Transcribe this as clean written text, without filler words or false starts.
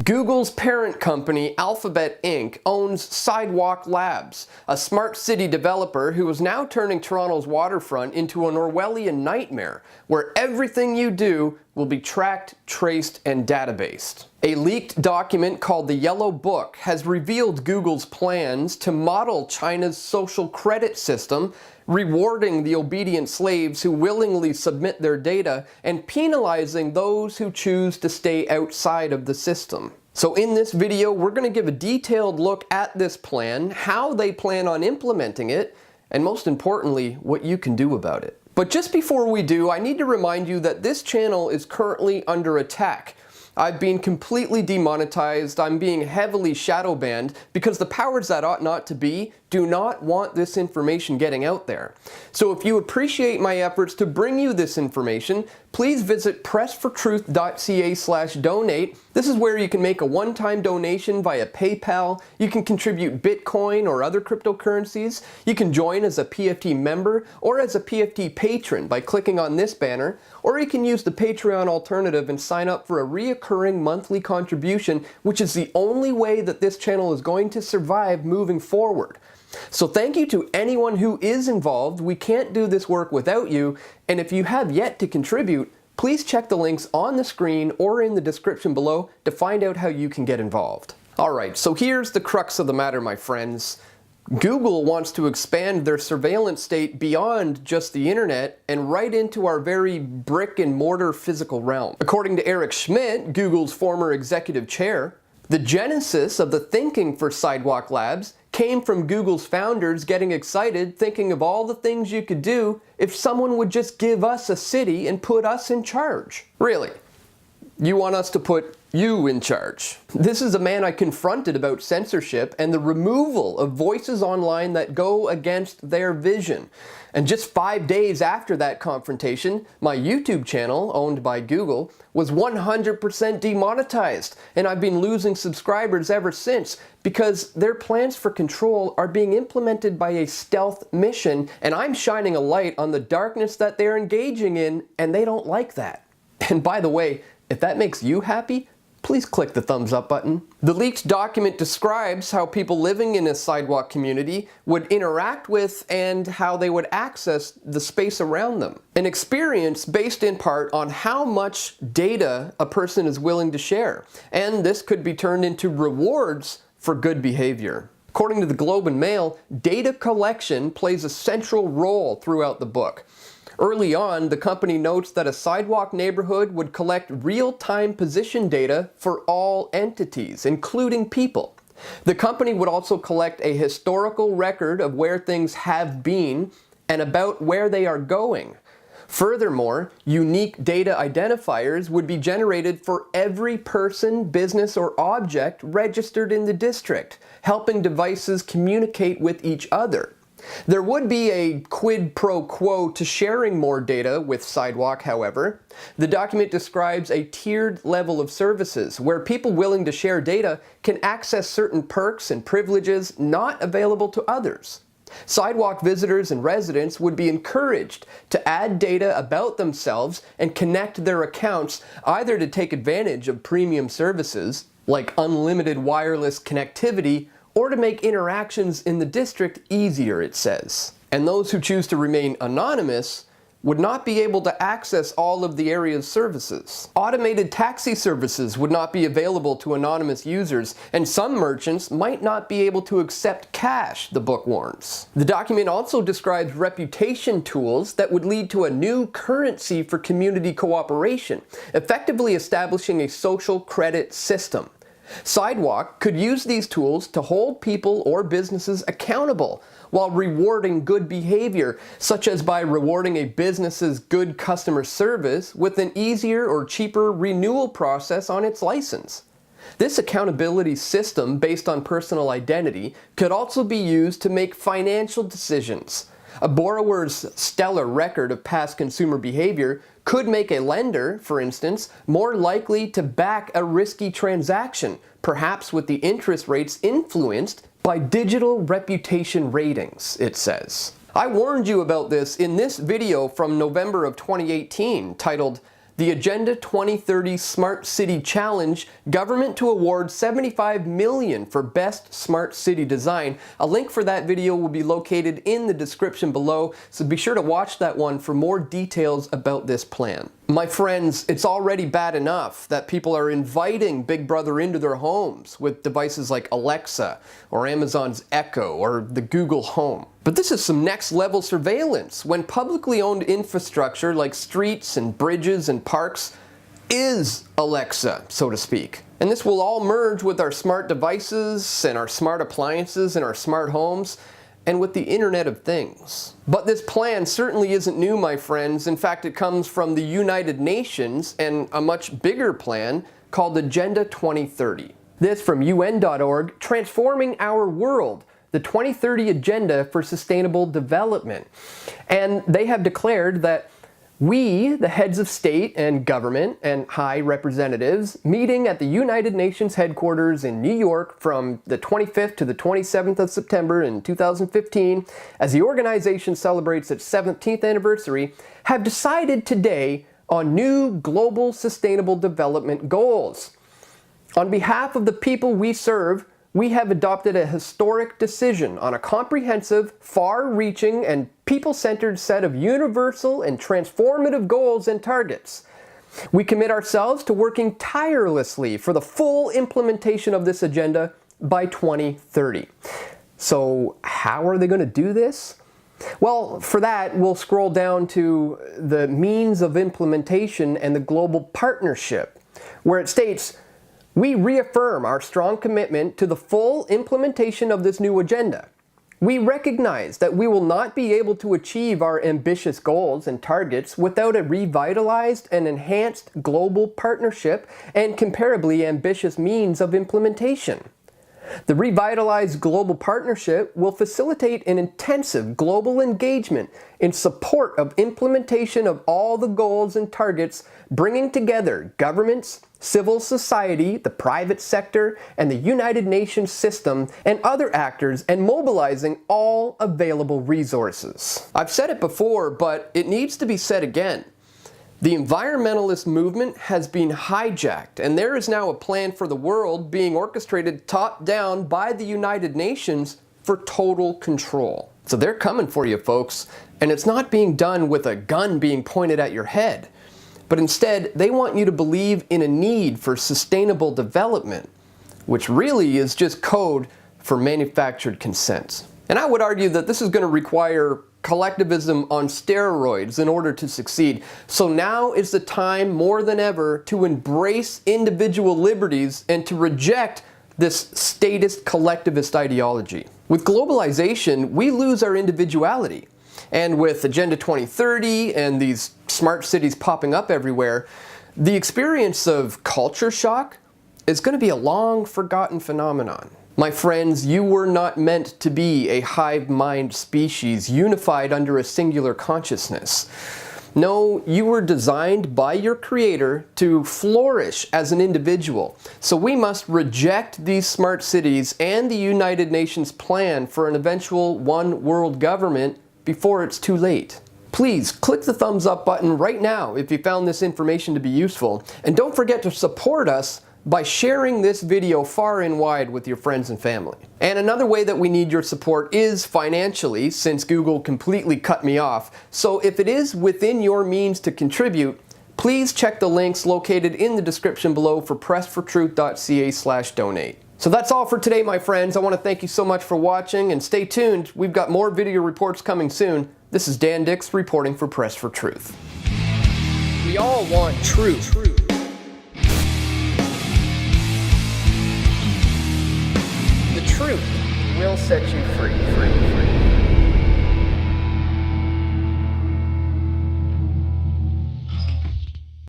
Google's parent company, Alphabet Inc., owns Sidewalk Labs, a smart city developer who is now turning Toronto's waterfront into an Orwellian nightmare, where everything you do will be tracked, traced, and databased. A leaked document called the Yellow Book has revealed Google's plans to model China's social credit system, rewarding the obedient slaves who willingly submit their data and penalizing those who choose to stay outside of the system. So in this video, we're going to give a detailed look at this plan, how they plan on implementing it, and most importantly, what you can do about it. But just before we do, I need to remind you that this channel is currently under attack. I've been completely demonetized, I'm being heavily shadow banned because the powers that ought not to be do not want this information getting out there. So if you appreciate my efforts to bring you this information, please visit pressfortruth.ca/donate. This is where you can make a one-time donation via PayPal, you can contribute Bitcoin or other cryptocurrencies, you can join as a PFT member or as a PFT patron by clicking on this banner, or you can use the Patreon alternative and sign up for a reoccurring monthly contribution, which is the only way that this channel is going to survive moving forward. So thank you to anyone who is involved. We can't do this work without you, and if you have yet to contribute, please check the links on the screen or in the description below to find out how you can get involved. Alright, so here's the crux of the matter, my friends. Google wants to expand their surveillance state beyond just the internet and right into our very brick and mortar physical realm. According to Eric Schmidt, Google's former executive chair, the genesis of the thinking for Sidewalk Labs came from Google's founders getting excited thinking of all the things you could do if someone would just give us a city and put us in charge. Really? You want us to put you in charge? This is a man I confronted about censorship and the removal of voices online that go against their vision. And just 5 days after that confrontation, my YouTube channel, owned by Google, was 100% demonetized, and I've been losing subscribers ever since because their plans for control are being implemented by a stealth mission, and I'm shining a light on the darkness that they're engaging in, and they don't like that. And by the way, if that makes you happy, please click the thumbs up button. The leaked document describes how people living in a sidewalk community would interact with and how they would access the space around them. An experience based in part on how much data a person is willing to share. And this could be turned into rewards for good behavior. According to the Globe and Mail, data collection plays a central role throughout the book. Early on, the company notes that a sidewalk neighborhood would collect real-time position data for all entities, including people. The company would also collect a historical record of where things have been and about where they are going. Furthermore, unique data identifiers would be generated for every person, business, or object registered in the district, helping devices communicate with each other. There would be a quid pro quo to sharing more data with Sidewalk, however. The document describes a tiered level of services where people willing to share data can access certain perks and privileges not available to others. Sidewalk visitors and residents would be encouraged to add data about themselves and connect their accounts either to take advantage of premium services, like unlimited wireless connectivity, or to make interactions in the district easier, it says. And those who choose to remain anonymous would not be able to access all of the area's services. Automated taxi services would not be available to anonymous users, and some merchants might not be able to accept cash, the book warns. The document also describes reputation tools that would lead to a new currency for community cooperation, effectively establishing a social credit system. Sidewalk could use these tools to hold people or businesses accountable while rewarding good behavior, such as by rewarding a business's good customer service with an easier or cheaper renewal process on its license. This accountability system based on personal identity could also be used to make financial decisions. A borrower's stellar record of past consumer behavior could make a lender, for instance, more likely to back a risky transaction, perhaps with the interest rates influenced by digital reputation ratings, it says. I warned you about this in this video from November of 2018, titled the Agenda 2030 Smart City Challenge, government to award $75 million for best smart city design. A link for that video will be located in the description below, so be sure to watch that one for more details about this plan. My friends, it's already bad enough that people are inviting Big Brother into their homes with devices like Alexa or Amazon's Echo or the Google Home. But this is some next level surveillance when publicly owned infrastructure like streets and bridges and parks is Alexa, so to speak. And this will all merge with our smart devices and our smart appliances and our smart homes and with the Internet of Things. But this plan certainly isn't new, my friends. In fact, it comes from the United Nations and a much bigger plan called Agenda 2030. This from UN.org, Transforming Our World, the 2030 Agenda for Sustainable Development. And they have declared that we, the heads of state and government and high representatives, meeting at the United Nations headquarters in New York from the 25th to the 27th of September in 2015, as the organization celebrates its 17th anniversary, have decided today on new global sustainable development goals. On behalf of the people we serve, we have adopted a historic decision on a comprehensive, far-reaching, and people-centered set of universal and transformative goals and targets. We commit ourselves to working tirelessly for the full implementation of this agenda by 2030. So how are they going to do this? Well, for that, we'll scroll down to the means of implementation and the global partnership, where it states, we reaffirm our strong commitment to the full implementation of this new agenda. We recognize that we will not be able to achieve our ambitious goals and targets without a revitalized and enhanced global partnership and comparably ambitious means of implementation. The revitalized global partnership will facilitate an intensive global engagement in support of implementation of all the goals and targets, bringing together governments, civil society, the private sector, and the United Nations system, and other actors, and mobilizing all available resources. I've said it before, but it needs to be said again. The environmentalist movement has been hijacked, and there is now a plan for the world being orchestrated top-down by the United Nations for total control. So they're coming for you, folks, and it's not being done with a gun being pointed at your head, but instead they want you to believe in a need for sustainable development, which really is just code for manufactured consent. And I would argue that this is going to require collectivism on steroids in order to succeed. So now is the time more than ever to embrace individual liberties and to reject this statist collectivist ideology. With globalization, we lose our individuality. And with Agenda 2030 and these smart cities popping up everywhere, the experience of culture shock is going to be a long forgotten phenomenon. My friends, you were not meant to be a hive mind species unified under a singular consciousness. No, you were designed by your Creator to flourish as an individual. So we must reject these smart cities and the United Nations plan for an eventual one world government before it's too late. Please click the thumbs up button right now if you found this information to be useful. And don't forget to support us by sharing this video far and wide with your friends and family. And another way that we need your support is financially, since Google completely cut me off. So if it is within your means to contribute, please check the links located in the description below for pressfortruth.ca/donate. So that's all for today, my friends. I want to thank you so much for watching, and stay tuned. We've got more video reports coming soon. This is Dan Dix reporting for Press for Truth. We all want truth. The truth will set you free.